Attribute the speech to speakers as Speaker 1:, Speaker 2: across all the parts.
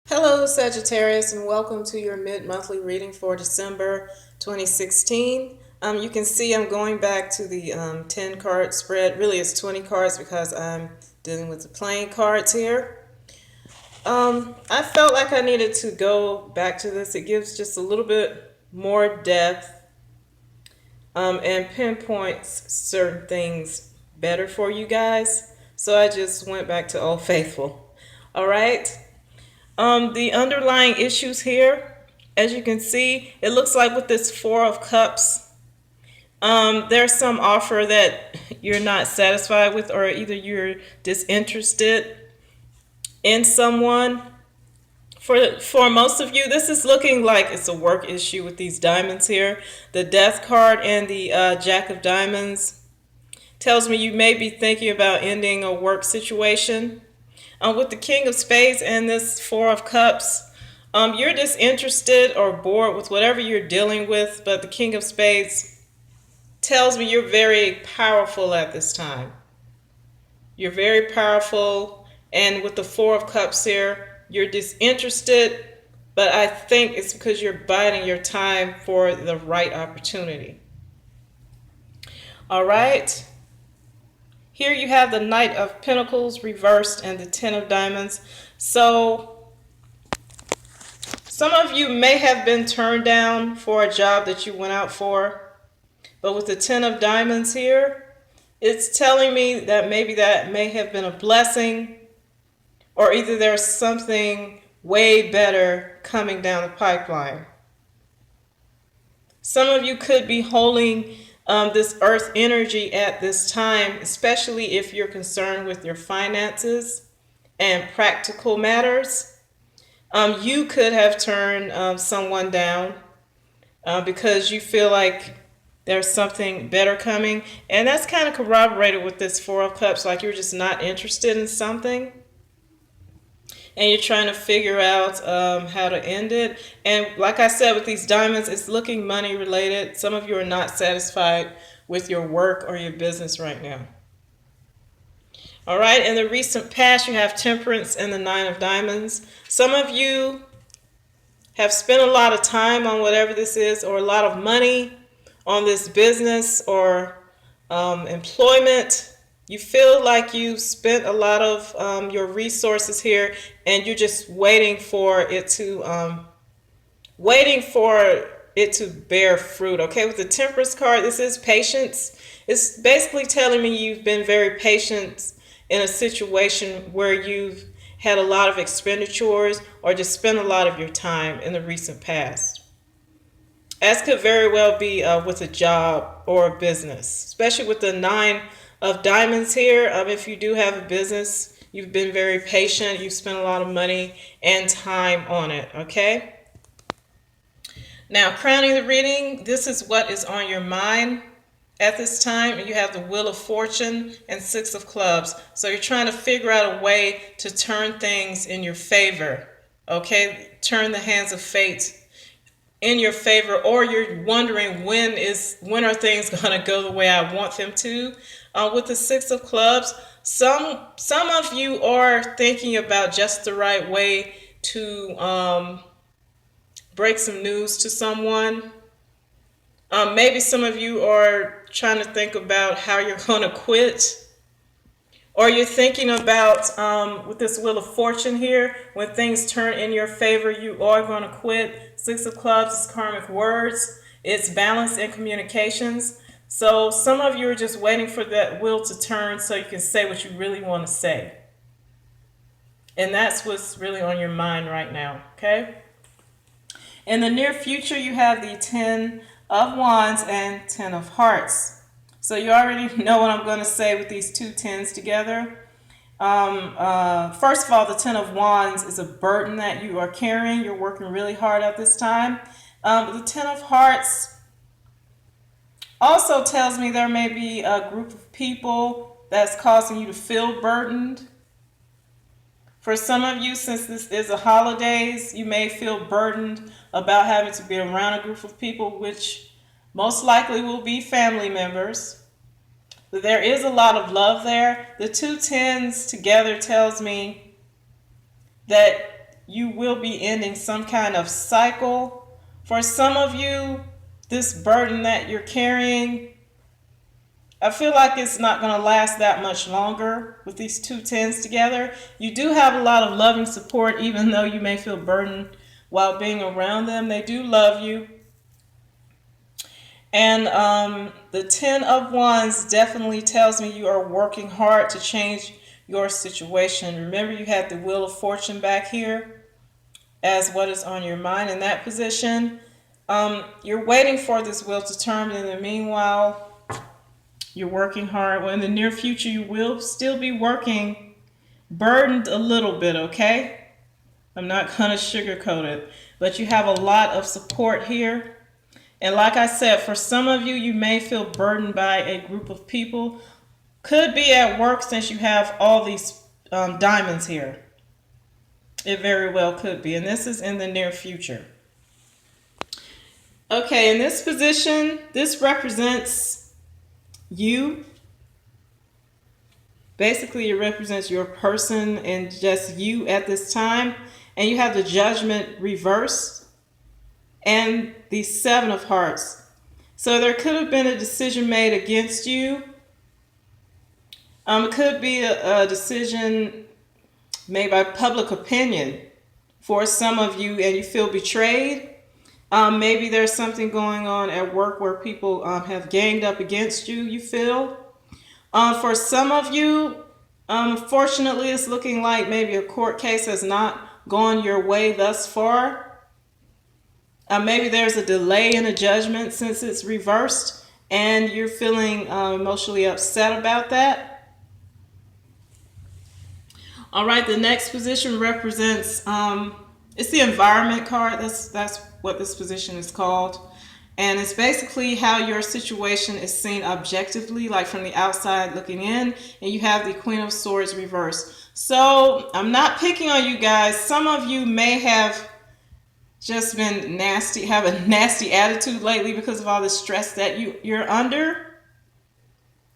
Speaker 1: Hello, Sagittarius, and welcome to your mid-monthly reading for December 2016. You can see I'm going back to the 10 card spread. Really, it's 20 cards because I'm dealing with the playing cards here. I felt like I needed to go back to this. It gives just a little bit more depth and pinpoints certain things better for you guys. So I just went back to Old Faithful. All right. The underlying issues here, as you can see, it looks like with this Four of Cups, there's some offer that you're not satisfied with, or either you're disinterested in someone. For most of you, this is looking like it's a work issue with these diamonds here. The Death card and the Jack of Diamonds tells me you may be thinking about ending a work situation. With the King of Spades and this Four of Cups, you're disinterested or bored with whatever you're dealing with, but the King of Spades tells me you're very powerful at this time. You're very powerful, and with the Four of Cups here, you're disinterested, but I think it's because you're biding your time for the right opportunity. All right. Here you have the Knight of Pentacles reversed and the Ten of Diamonds. So some of you may have been turned down for a job that you went out for. But with the Ten of Diamonds here, it's telling me that maybe that may have been a blessing, or either there's something way better coming down the pipeline. Some of you could be holding this earth energy at this time, especially if you're concerned with your finances and practical matters. You could have turned someone down because you feel like there's something better coming. And that's kind of corroborated with this Four of Cups, like you're just not interested in something. And you're trying to figure out how to end it. And like I said, with these diamonds, it's looking money related. Some of you are not satisfied with your work or your business right now. All right, in the recent past, you have Temperance and the Nine of Diamonds. Some of you have spent a lot of time on whatever this is, or a lot of money on this business or employment. You feel like you spent a lot of your resources here, and you're just waiting for it to bear fruit. Okay, with the Temperance card, this is patience. It's basically telling me you've been very patient in a situation where you've had a lot of expenditures or just spent a lot of your time in the recent past. As could very well be with a job or a business, especially with the Nine of Diamonds here. If you do have a business, you've been very patient. You've spent a lot of money and time on it, okay? Now, crowning the reading, this is what is on your mind at this time. You have the Wheel of Fortune and Six of Clubs. So you're trying to figure out a way to turn things in your favor, okay? Turn the hands of fate in your favor, or you're wondering when are things going to go the way I want them to. With the Six of Clubs, some of you are thinking about just the right way to break some news to someone. Maybe some of you are trying to think about how you're going to quit. Or you're thinking about, with this Wheel of Fortune here, when things turn in your favor, you are going to quit. Six of Clubs is karmic words. It's balance and communications. So some of you are just waiting for that wheel to turn so you can say what you really want to say. And that's what's really on your mind right now, okay? In the near future, you have the Ten of Wands and Ten of Hearts. So you already know what I'm going to say with these two tens together. First of all, the Ten of Wands is a burden that you are carrying. You're working really hard at this time. The Ten of Hearts also tells me there may be a group of people that's causing you to feel burdened. For some of you, since this is a holidays, you may feel burdened about having to be around a group of people, which most likely will be family members. But there is a lot of love there. The two tens together tells me that you will be ending some kind of cycle. For some of you, this burden that you're carrying, I feel like it's not going to last that much longer with these two tens together. You do have a lot of loving support, even though you may feel burdened while being around them. They do love you. And the Ten of Wands definitely tells me you are working hard to change your situation. Remember, you had the Wheel of Fortune back here as what is on your mind in that position. You're waiting for this wheel to turn. In the meanwhile, you're working hard. Well, in the near future, you will still be working, burdened a little bit, okay? I'm not going to sugarcoat it. But you have a lot of support here. And like I said, for some of you, you may feel burdened by a group of people. Could be at work since you have all these diamonds here. It very well could be. And this is in the near future. Okay, in this position, this represents you. Basically, it represents your person and just you at this time. And you have the Judgment reversed and the Seven of Hearts. So there could have been a decision made against you. It could be a decision made by public opinion for some of you, and you feel betrayed. Maybe there's something going on at work where people have ganged up against you, you feel. For some of you, unfortunately, it's looking like maybe a court case has not gone your way thus far. Maybe there's a delay in a judgment since it's reversed, and you're feeling emotionally upset about that. All right, the next position represents, it's the Environment card. That's what this position is called. And it's basically how your situation is seen objectively, like from the outside looking in. And you have the Queen of Swords reversed. So I'm not picking on you guys. Some of you may have just been nasty, have a nasty attitude lately because of all the stress that you're under.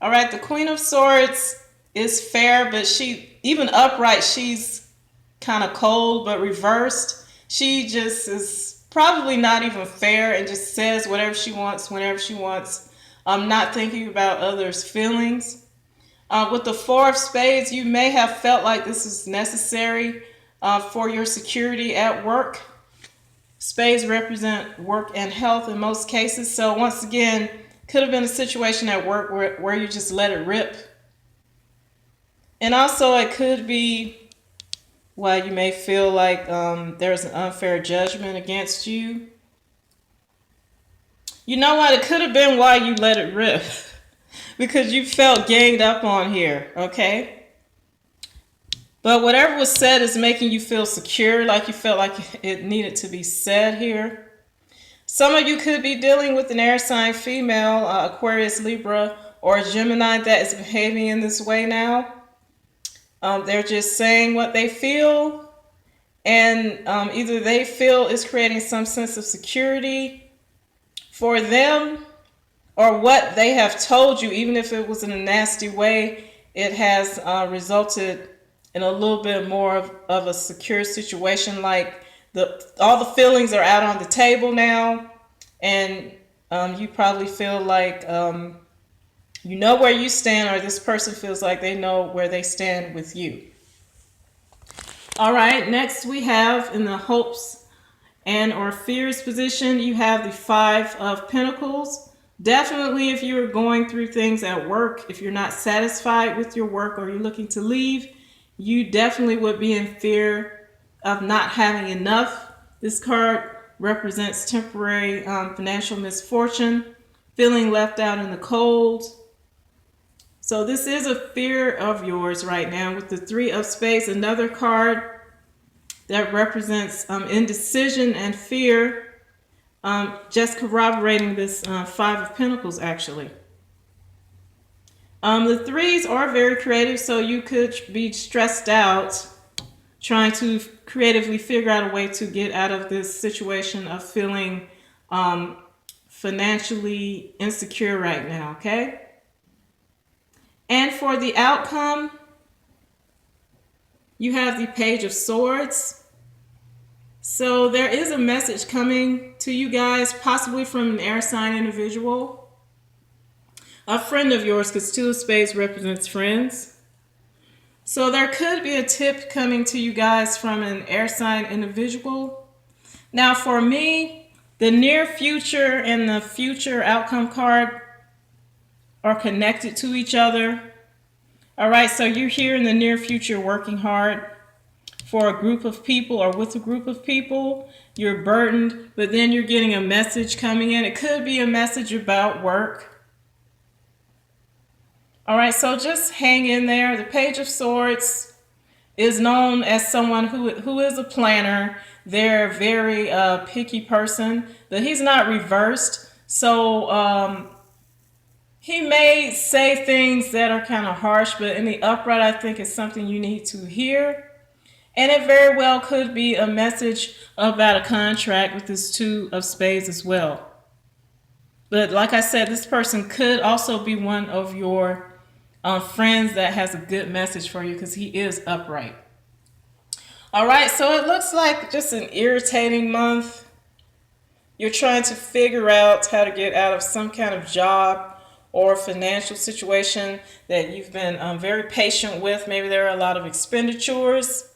Speaker 1: All right, the Queen of Swords is fair, but she, even upright, she's kind of cold, but reversed, she just is probably not even fair and just says whatever she wants, whenever she wants, not thinking about others' feelings. With the Four of Spades, you may have felt like this is necessary for your security at work. Spades represent work and health in most cases. So once again, could have been a situation at work where you just let it rip. And also it could be why you may feel like there's an unfair judgment against you. You know what? It could have been why you let it rip. Because you felt ganged up on here, okay? But whatever was said is making you feel secure, like you felt like it needed to be said here. Some of you could be dealing with an air sign female, Aquarius, Libra, or a Gemini that is behaving in this way now. They're just saying what they feel, and either they feel it's creating some sense of security for them, or what they have told you, even if it was in a nasty way, it has resulted in a little bit more of a secure situation. Like all the feelings are out on the table now, and you probably feel like you know where you stand, or this person feels like they know where they stand with you. All right, next we have in the hopes and or fears position, you have the Five of Pentacles. Definitely if you're going through things at work, if you're not satisfied with your work or you're looking to leave, you definitely would be in fear of not having enough. This card represents temporary financial misfortune, feeling left out in the cold. So this is a fear of yours right now. With the Three of Spades, another card that represents indecision and fear, just corroborating this Five of Pentacles actually. The threes are very creative, so you could be stressed out trying to creatively figure out a way to get out of this situation of feeling financially insecure right now, okay? And for the outcome, you have the Page of Swords. So there is a message coming to you guys, possibly from an air sign individual, a friend of yours, because Two of Spades represents friends. So there could be a tip coming to you guys from an air sign individual. Now for me, the near future and the future outcome card are connected to each other. All right, so you're here in the near future working hard for a group of people or with a group of people. You're burdened, but then you're getting a message coming in. It could be a message about work. All right, so just hang in there. The Page of Swords is known as someone who is a planner. They're a very picky person, but he's not reversed. So he may say things that are kind of harsh, but in the upright, I think it's something you need to hear. And it very well could be a message about a contract with this Two of Spades as well. But like I said, this person could also be one of your friends that has a good message for you because he is upright. All right, so it looks like just an irritating month. You're trying to figure out how to get out of some kind of job or financial situation that you've been very patient with. Maybe there are a lot of expenditures.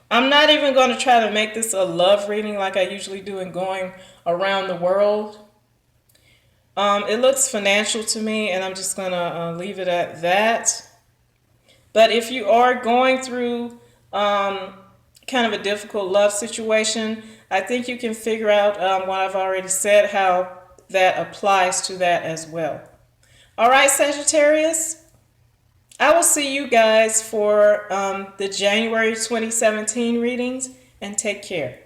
Speaker 1: I'm not even going to try to make this a love reading like I usually do in going around the world. It looks financial to me, and I'm just going to leave it at that. But if you are going through kind of a difficult love situation, I think you can figure out what I've already said, how that applies to that as well. All right, Sagittarius, I will see you guys for the January 2017 readings, and take care.